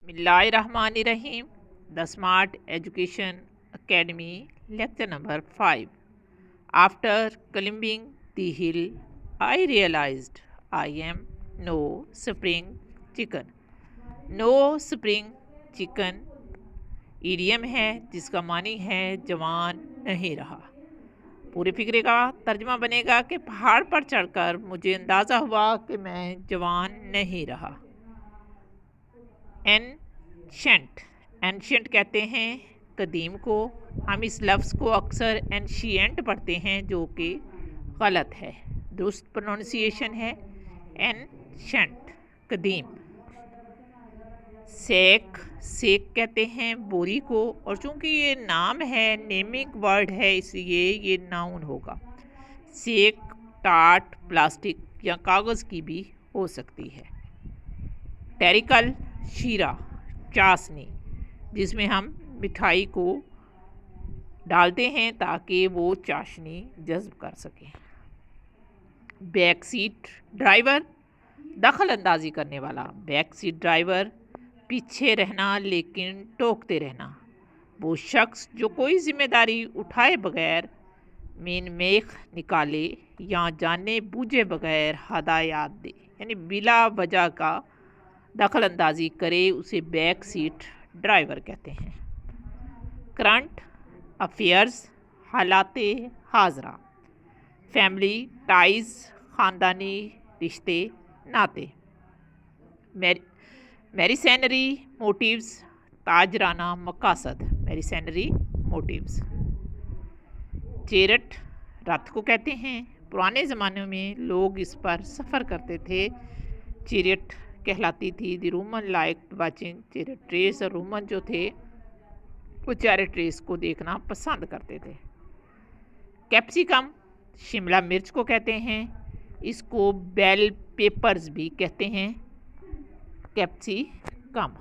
Bismillahirrahmanirrahim. The Smart Education Academy, lecture number 5. After climbing the hill, I realized I am no spring chicken. No spring chicken idiom है जिसका मानी है जवान नहीं रहा। पूरे फिक्रे का तर्जमा बनेगा कि पहाड़ पर चढ़कर मुझे अंदाज़ा हुआ कि मैं जवान नहीं रहा। एंशेंट कहते हैं कदीम को। हम इस लफ्ज़ को अक्सर एंशियंट पढ़ते हैं जो कि गलत है। दुरुस्त प्रोनाउंसिएशन है एंशेंट, कदीम। सेक कहते हैं बोरी को, और चूंकि ये नाम है, नेमिंग वर्ड है, इसलिए ये नाउन होगा। सेक टाट प्लास्टिक या कागज़ की भी हो सकती है। टेरिकल शीरा, चाशनी, जिसमें हम मिठाई को डालते हैं ताकि वो चाशनी जज्ब कर सकें। बैक सीट ड्राइवर, दखल अंदाजी करने वाला। बैक सीट ड्राइवर, पीछे रहना लेकिन टोकते रहना। वो शख्स जो कोई जिम्मेदारी उठाए बगैर मेन मेख निकाले या जाने बूझे बगैर हदायत दे, यानी बिला वजह का दखल अंदाजी करे, उसे बैक सीट ड्राइवर कहते हैं। करंट अफेयर्स, हालात हाजरा। फैमिली टाइज, ख़ानदानी रिश्ते नाते। मैरिसेनरी मोटिव्स, ताजराना मकासद। मैरिसेनरी मोटिव्स। चेरट रथ को कहते हैं। पुराने ज़माने में लोग इस पर सफ़र करते थे। चेरियट कहलाती थी। The Roman like watching chariot race, और रोमन जो थे वो चैरियट रेस को देखना पसंद करते थे। कैप्सिकम शिमला मिर्च को कहते हैं। इसको बेल पेपर्स भी कहते हैं। कैप्सिकम।